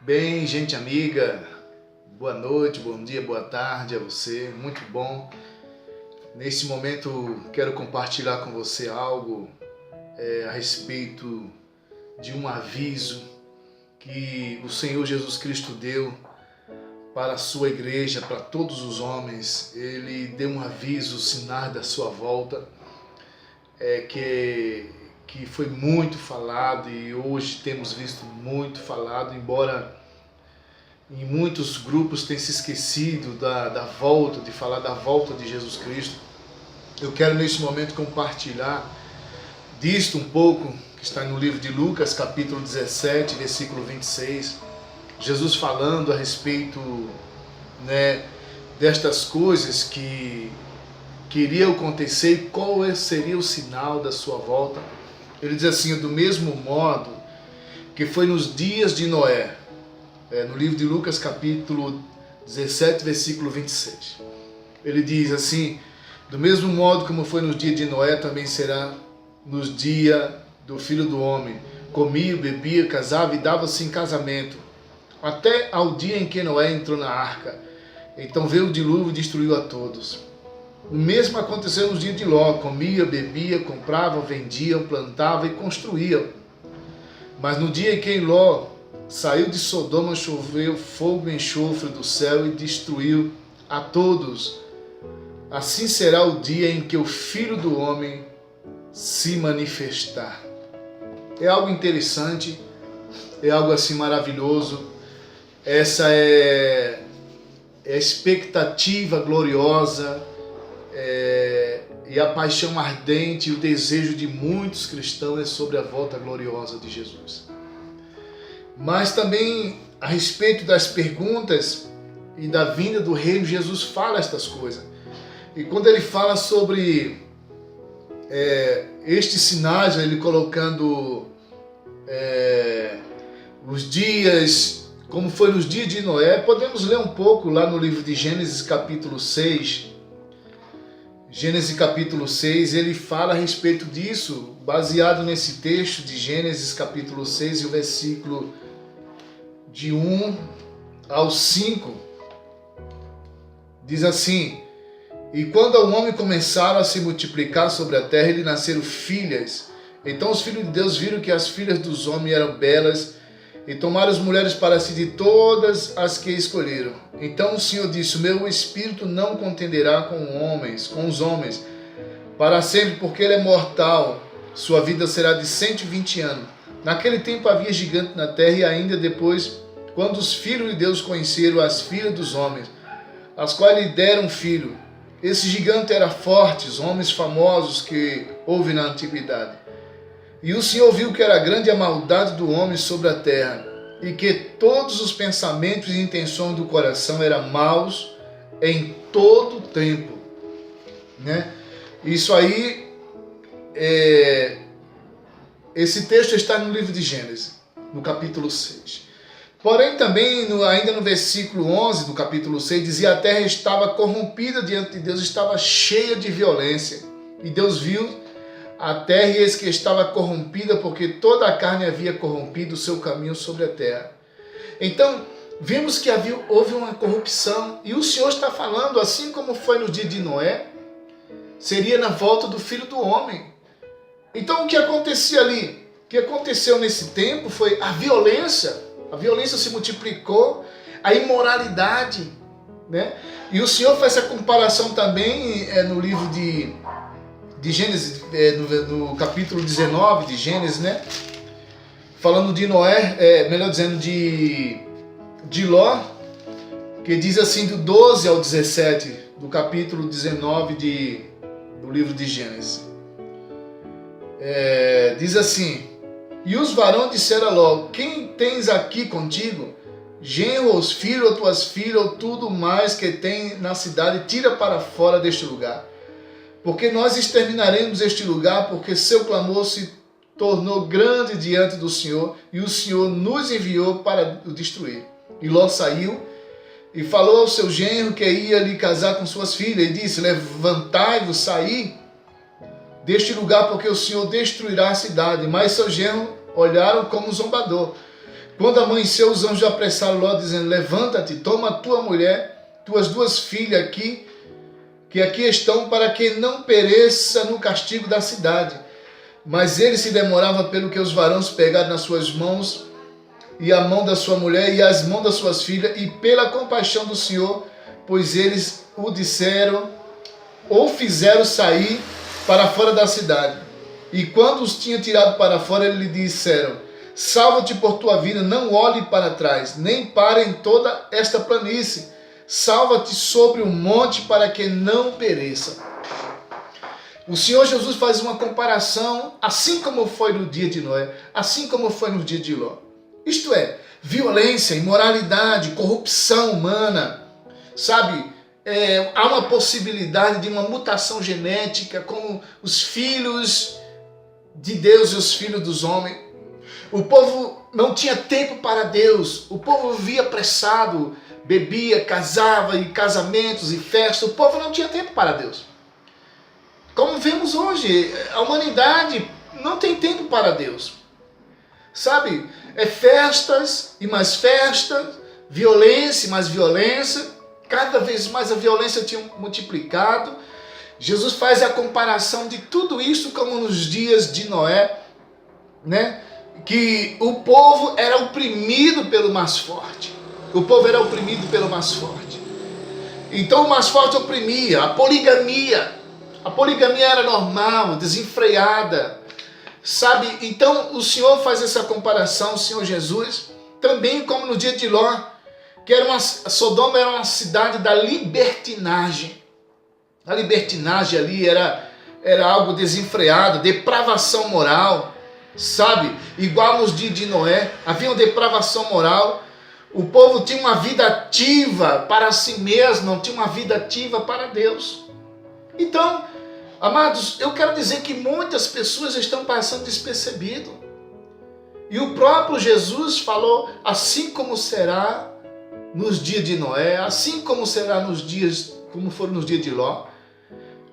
Bem, gente amiga, boa noite, bom dia, boa tarde a você, muito bom. Nesse momento quero compartilhar com você algo a respeito de um aviso que o Senhor Jesus Cristo deu para a sua igreja, para todos os homens. Ele deu um aviso, sinal da sua volta, que foi muito falado e hoje temos visto muito falado, embora em muitos grupos tenham se esquecido da volta, de falar da volta de Jesus Cristo. Eu quero nesse momento compartilhar disto um pouco, que está no livro de Lucas, capítulo 17, versículo 26, Jesus falando a respeito, destas coisas que iriam acontecer e qual seria o sinal da sua volta. Ele diz assim: do mesmo modo que foi nos dias de Noé, no livro de Lucas, capítulo 17, versículo 26. Ele diz assim: do mesmo modo como foi nos dias de Noé, também será nos dias do Filho do Homem. Comia, bebia, casava e dava-se em casamento, até ao dia em que Noé entrou na arca. Então veio o dilúvio e destruiu a todos. O mesmo aconteceu nos dias de Ló. Comia, bebia, comprava, vendia, plantava e construía. Mas no dia em que Ló saiu de Sodoma, choveu fogo e enxofre do céu e destruiu a todos. Assim será o dia em que o Filho do Homem se manifestar. É algo interessante, é algo assim maravilhoso. Essa é a expectativa gloriosa, e a paixão ardente e o desejo de muitos cristãos é sobre a volta gloriosa de Jesus. Mas também a respeito das perguntas e da vinda do reino, Jesus fala estas coisas. E quando ele fala sobre estes sinais, ele colocando os dias, como foi nos dias de Noé, podemos ler um pouco lá no livro de Gênesis capítulo 6. Gênesis capítulo 6, ele fala a respeito disso, baseado nesse texto de Gênesis capítulo 6 e o versículo de 1 ao 5, diz assim: e quando o homem começaram a se multiplicar sobre a terra, lhe nasceram filhas. Então os filhos de Deus viram que as filhas dos homens eram belas, e tomaram as mulheres para si de todas as que escolheram. Então o Senhor disse: o meu espírito não contenderá com os homens, para sempre, porque ele é mortal. Sua vida será de 120 anos. Naquele tempo havia gigante na terra, e ainda depois, quando os filhos de Deus conheceram as filhas dos homens, as quais lhe deram filho. Esse gigante era forte, os homens famosos que houve na antiguidade. E o Senhor viu que era grande a maldade do homem sobre a terra, e que todos os pensamentos e intenções do coração eram maus em todo o tempo. Isso aí, esse texto está no livro de Gênesis, no capítulo 6. Porém, também, ainda no versículo 11 do capítulo 6, dizia: a terra estava corrompida diante de Deus, estava cheia de violência. E Deus viu a terra, e eis que estava corrompida, porque toda a carne havia corrompido o seu caminho sobre a terra. Então, vimos que houve uma corrupção, e o Senhor está falando, assim como foi no dia de Noé, seria na volta do Filho do Homem. Então, o que acontecia ali? O que aconteceu nesse tempo foi a violência. A violência se multiplicou, a imoralidade, E o Senhor faz essa comparação também no livro de Gênesis, no capítulo 19 de Gênesis, falando de Noé, melhor dizendo, de Ló, que diz assim, do 12 ao 17, do capítulo 19 do livro de Gênesis. Diz assim: e os varões disseram a Ló: quem tens aqui contigo? Genro, ou os filhos, ou tuas filhas, ou tudo mais que tem na cidade, tira para fora deste lugar. Porque nós exterminaremos este lugar, porque seu clamor se tornou grande diante do Senhor, e o Senhor nos enviou para o destruir. E Ló saiu e falou ao seu genro que ia lhe casar com suas filhas, e disse: levantai-vos, saí deste lugar, porque o Senhor destruirá a cidade. Mas seu genro olharam como zombador. Quando amanheceu, os anjos apressaram Ló, dizendo: levanta-te, toma tua mulher, tuas 2 filhas aqui, que aqui estão, para que não pereça no castigo da cidade. Mas ele se demorava, pelo que os varões pegaram nas suas mãos, e a mão da sua mulher, e as mãos das suas filhas, e pela compaixão do Senhor, pois eles o disseram, ou fizeram sair para fora da cidade. E quando os tinha tirado para fora, eles lhe disseram: salva-te por tua vida, não olhe para trás, nem pare em toda esta planície. Salva-te sobre o monte, para que não pereça. O Senhor Jesus faz uma comparação, assim como foi no dia de Noé, assim como foi no dia de Ló. Isto é, violência, imoralidade, corrupção humana, sabe? Há uma possibilidade de uma mutação genética, como os filhos de Deus e os filhos dos homens. O povo não tinha tempo para Deus, o povo vivia apressado, bebia, casava, e casamentos e festas, o povo não tinha tempo para Deus. Como vemos hoje, a humanidade não tem tempo para Deus. Sabe, festas e mais festas, violência e mais violência, cada vez mais a violência tinha multiplicado. Jesus faz a comparação de tudo isso como nos dias de Noé, né? Que o povo era oprimido pelo mais forte. O povo era oprimido pelo mais forte. Então o mais forte oprimia. A poligamia era normal, desenfreada, sabe? Então o Senhor faz essa comparação, o Senhor Jesus, também como no dia de Ló, que Sodoma era uma cidade da libertinagem. A libertinagem ali era algo desenfreado, depravação moral, sabe? Igual nos dias de Noé, havia uma depravação moral. O povo tinha uma vida ativa para si mesmo, não tinha uma vida ativa para Deus. Então, amados, eu quero dizer que muitas pessoas estão passando despercebido. E o próprio Jesus falou, assim como será nos dias de Noé, assim como será nos dias, como foram nos dias de Ló.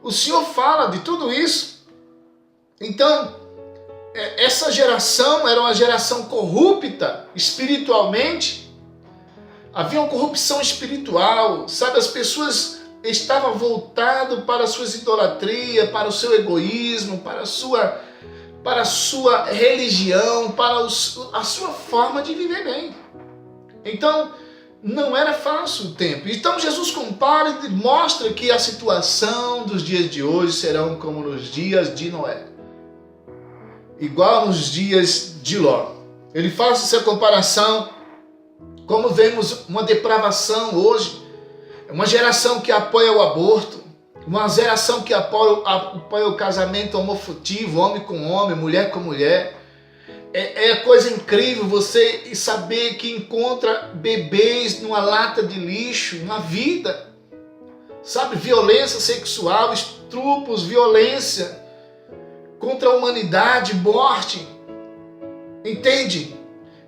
O Senhor fala de tudo isso. Então, essa geração era uma geração corrupta espiritualmente. Havia uma corrupção espiritual, sabe? As pessoas estavam voltadas para as suas idolatrias, para o seu egoísmo, para a sua religião, para a sua forma de viver bem. Então, não era fácil o tempo. Então Jesus compara e mostra que a situação dos dias de hoje serão como nos dias de Noé, igual nos dias de Ló. Ele faz essa comparação, como vemos uma depravação hoje, uma geração que apoia o aborto, uma geração que apoia o casamento homoafetivo, homem com homem, mulher com mulher. É coisa incrível você saber que encontra bebês numa lata de lixo, na vida. Sabe, violência sexual, estupros, violência contra a humanidade, morte. Entende?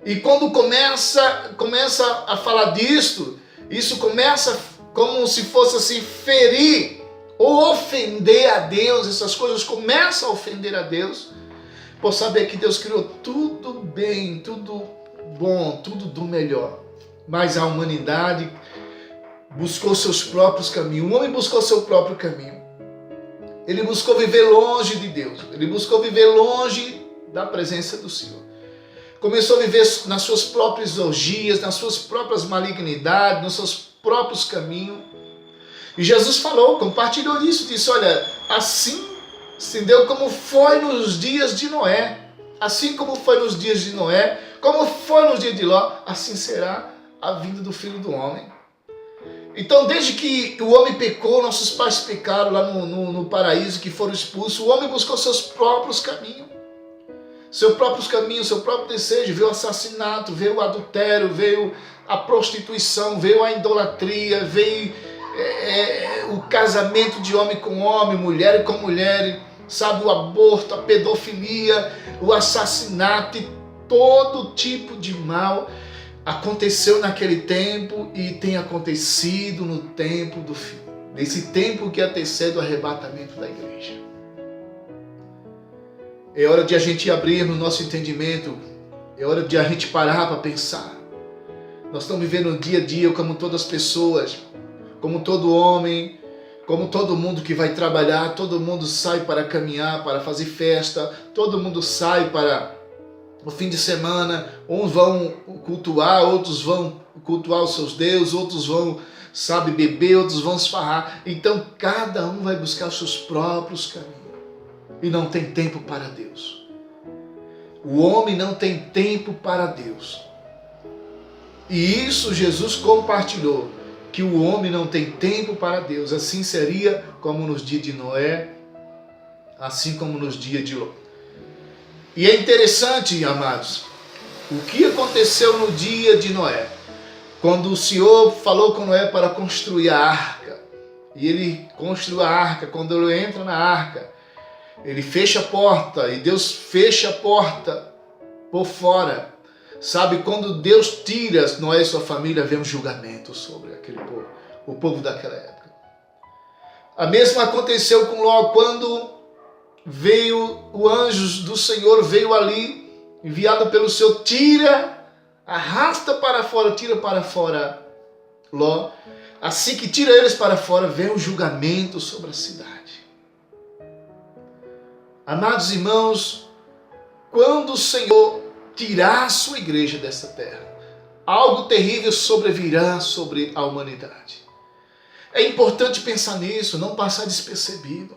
E quando começa a falar disto, isso começa como se fosse assim, ferir ou ofender a Deus. Essas coisas começam a ofender a Deus. Por saber que Deus criou tudo bem, tudo bom, tudo do melhor. Mas a humanidade buscou seus próprios caminhos. O homem buscou seu próprio caminho. Ele buscou viver longe de Deus. Ele buscou viver longe da presença do Senhor. Começou a viver nas suas próprias orgias, nas suas próprias malignidades, nos seus próprios caminhos. E Jesus falou, compartilhou isso, disse, olha, assim entendeu? Como foi nos dias de Noé, assim como foi nos dias de Noé, como foi nos dias de Ló, assim será a vinda do Filho do Homem. Então, desde que o homem pecou, nossos pais pecaram lá no paraíso, que foram expulsos, o homem buscou seus próprios caminhos, seu próprio desejo. Veio o assassinato, veio o adultério, veio a prostituição, veio a idolatria, veio o casamento de homem com homem, mulher com mulher, sabe, o aborto, a pedofilia, o assassinato e todo tipo de mal aconteceu naquele tempo e tem acontecido no tempo do fim, nesse tempo que antecede o arrebatamento da igreja. É hora de a gente abrir no nosso entendimento É hora de a gente parar para pensar. Nós estamos vivendo o dia a dia como todas as pessoas, como todo homem, como todo mundo que vai trabalhar, todo mundo sai para caminhar, para fazer festa, todo mundo sai para o fim de semana, uns vão cultuar, outros vão cultuar os seus deuses, outros vão, beber, outros vão se farrar. Então cada um vai buscar os seus próprios caminhos e não tem tempo para Deus. O homem não tem tempo para Deus. E isso Jesus compartilhou, que o homem não tem tempo para Deus. Assim seria como nos dias de Noé, assim como nos dias de Ló. E é interessante, amados, o que aconteceu no dia de Noé. Quando o Senhor falou com Noé para construir a arca. E ele construiu a arca. Quando ele entra na arca, ele fecha a porta. E Deus fecha a porta por fora. Quando Deus tira Noé e sua família, vem um julgamento sobre aquele povo, o povo daquela época. A mesma aconteceu com Ló, quando veio o anjo do Senhor, veio ali, enviado pelo Senhor, arrasta para fora, tira para fora Ló. Assim que tira eles para fora, vem um julgamento sobre a cidade. Amados irmãos, quando o Senhor tirar a sua igreja desta terra, algo terrível sobrevirá sobre a humanidade. É importante pensar nisso, não passar despercebido.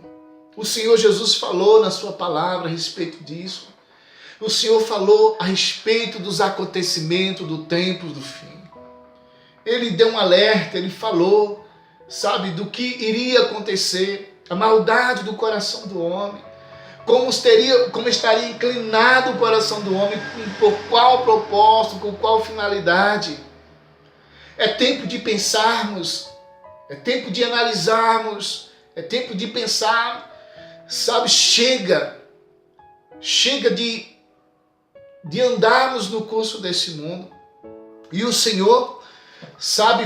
O Senhor Jesus falou na sua palavra a respeito disso. O Senhor falou a respeito dos acontecimentos do tempo do fim. Ele deu um alerta, ele falou, do que iria acontecer, a maldade do coração do homem. Como estaria inclinado o coração do homem, por qual propósito, com qual finalidade. É tempo de pensarmos, é tempo de analisarmos, é tempo de pensar, chega de andarmos no curso desse mundo. E o Senhor,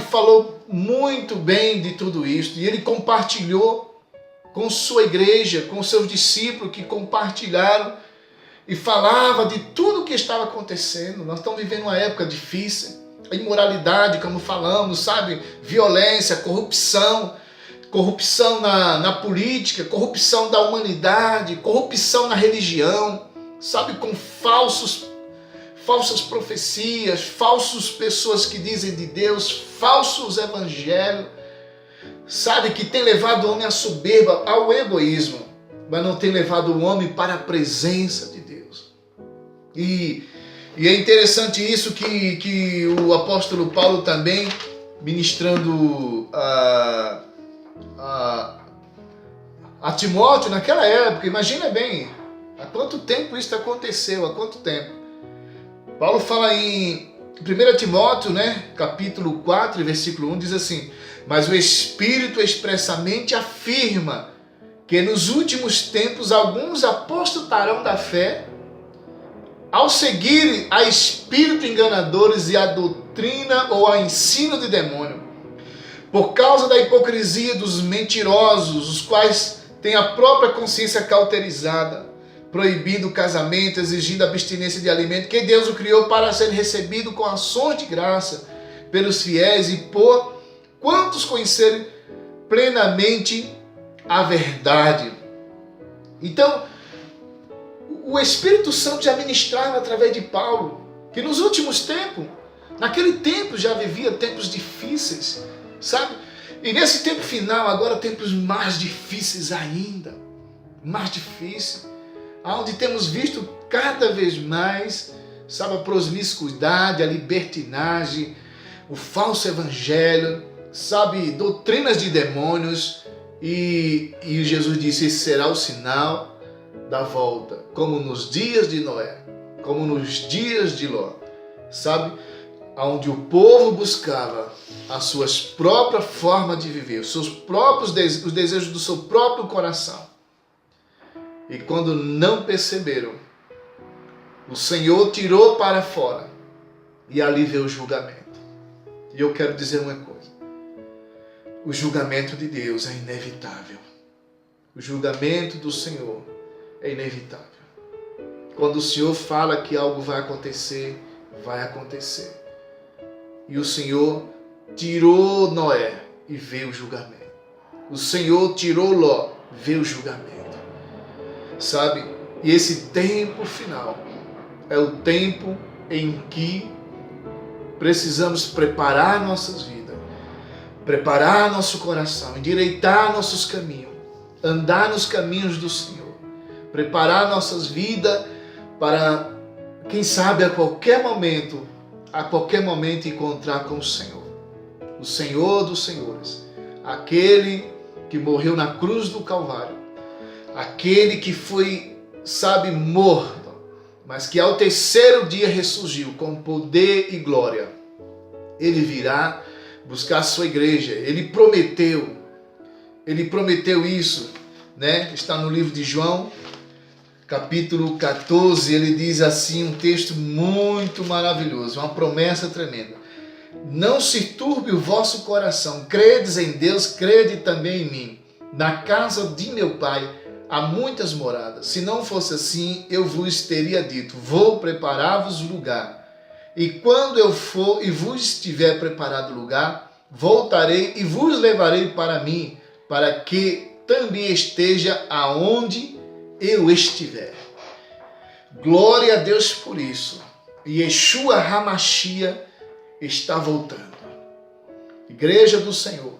falou muito bem de tudo isso, e Ele compartilhou com sua igreja, com seus discípulos que compartilharam e falava de tudo o que estava acontecendo. Nós estamos vivendo uma época difícil, a imoralidade, como falamos, violência, corrupção na política, corrupção da humanidade, corrupção na religião, com falsas profecias, falsas pessoas que dizem de Deus, falsos evangelhos, que tem levado o homem à soberba, ao egoísmo, mas não tem levado o homem para a presença de Deus. E é interessante isso que o apóstolo Paulo também, ministrando a Timóteo naquela época, imagina bem, há quanto tempo isso aconteceu, há quanto tempo. Paulo fala em 1 Timóteo, capítulo 4, versículo 1, diz assim: mas o Espírito expressamente afirma que nos últimos tempos alguns apostatarão da fé, ao seguir a espíritos enganadores e a doutrina ou a ensino de demônio, por causa da hipocrisia dos mentirosos, os quais têm a própria consciência cauterizada, proibindo o casamento, exigindo abstinência de alimento, que Deus o criou para ser recebido com ações de graça pelos fiéis e por quantos conhecerem plenamente a verdade. Então, o Espírito Santo já ministrava através de Paulo, que nos últimos tempos, naquele tempo já vivia tempos difíceis, E nesse tempo final, agora tempos mais difíceis ainda, mais difíceis, onde temos visto cada vez mais, a promiscuidade, a libertinagem, o falso evangelho, doutrinas de demônios, e Jesus disse: esse será o sinal da volta, como nos dias de Noé, como nos dias de Ló, onde o povo buscava as suas próprias formas de viver, os desejos do seu próprio coração, e quando não perceberam, o Senhor tirou para fora, e ali veio o julgamento. E eu quero dizer uma coisa: o julgamento de Deus é inevitável. O julgamento do Senhor é inevitável. Quando o Senhor fala que algo vai acontecer, vai acontecer. E o Senhor tirou Noé e veio o julgamento. O Senhor tirou Ló, veio o julgamento. Sabe? E esse tempo final é o tempo em que precisamos preparar nossas vidas, preparar nosso coração, endireitar nossos caminhos, andar nos caminhos do Senhor, preparar nossas vidas para, quem sabe, a qualquer momento encontrar com o Senhor dos Senhores, aquele que morreu na cruz do Calvário, aquele que foi, sabe, morto, mas que ao terceiro dia ressurgiu com poder e glória. Ele virá buscar a sua igreja. Ele prometeu isso, né? Está no livro de João, capítulo 14, ele diz assim, um texto muito maravilhoso, uma promessa tremenda. Não se turbe o vosso coração, credes em Deus, crede também em mim. Na casa de meu Pai há muitas moradas. Se não fosse assim, eu vos teria dito, vou preparar-vos lugar. E quando eu for e vos tiver preparado lugar, voltarei e vos levarei para mim, para que também esteja aonde eu estiver. Glória a Deus por isso. Yeshua HaMashiach está voltando. Igreja do Senhor,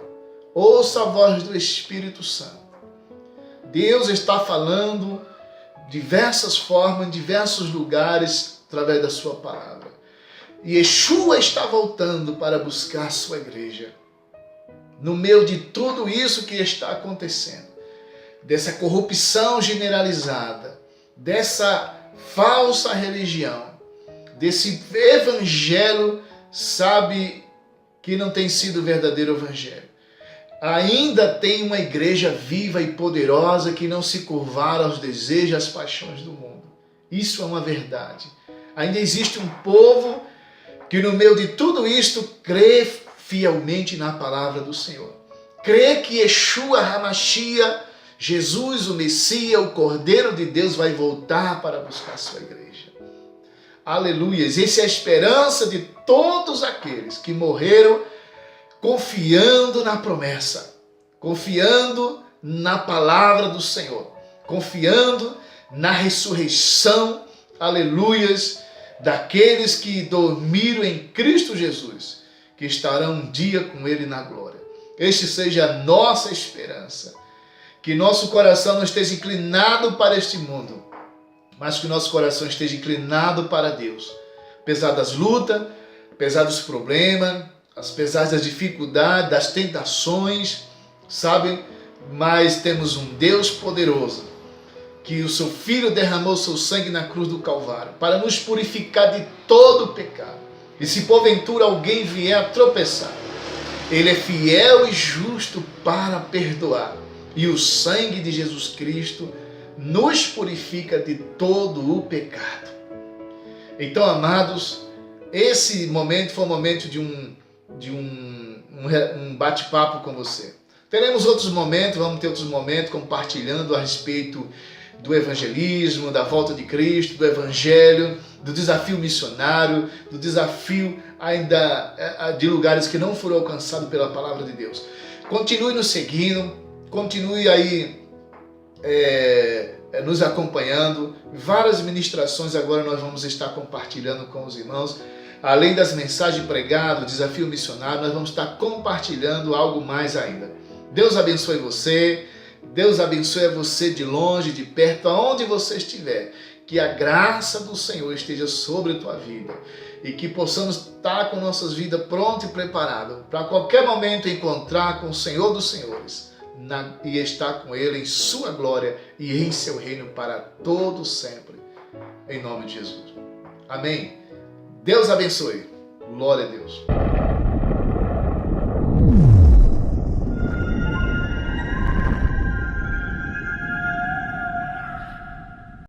ouça a voz do Espírito Santo. Deus está falando de diversas formas, em diversos lugares, através da sua palavra. Yeshua está voltando para buscar a sua igreja. No meio de tudo isso que está acontecendo, dessa corrupção generalizada, dessa falsa religião, desse evangelho, sabe, que não tem sido o verdadeiro evangelho. Ainda tem uma igreja viva e poderosa que não se curvaram aos desejos e às paixões do mundo. Isso é uma verdade. Ainda existe um povo que no meio de tudo isto crê fielmente na palavra do Senhor. Crê que Yeshua HaMashiach, Jesus, o Messias, o Cordeiro de Deus, vai voltar para buscar a sua igreja. Aleluias! Essa é a esperança de todos aqueles que morreram confiando na promessa, confiando na palavra do Senhor, confiando na ressurreição, aleluias, daqueles que dormiram em Cristo Jesus, que estarão um dia com Ele na glória. Este seja a nossa esperança. Que nosso coração não esteja inclinado para este mundo, mas que nosso coração esteja inclinado para Deus. Apesar das lutas, apesar dos problemas, apesar das dificuldades, das tentações, sabe? Mas temos um Deus poderoso, que o seu Filho derramou seu sangue na cruz do Calvário, para nos purificar de todo o pecado. E se porventura alguém vier a tropeçar, Ele é fiel e justo para perdoar. E o sangue de Jesus Cristo nos purifica de todo o pecado. Então, amados, esse momento foi um momento de um bate-papo com você. Teremos outros momentos, vamos ter outros momentos compartilhando a respeito do evangelismo, da volta de Cristo, do evangelho, do desafio missionário, do desafio ainda de lugares que não foram alcançados pela palavra de Deus. Continue nos seguindo, continue aí nos acompanhando. Várias ministrações agora nós vamos estar compartilhando com os irmãos. Além das mensagens pregadas, desafio missionário, nós vamos estar compartilhando algo mais ainda. Deus abençoe você, Deus abençoe você de longe, de perto, aonde você estiver. Que a graça do Senhor esteja sobre a tua vida e que possamos estar com nossas vidas prontas e preparadas para qualquer momento encontrar com o Senhor dos Senhores e estar com Ele em sua glória e em seu reino para todo sempre. Em nome de Jesus. Amém. Deus abençoe. Glória a Deus.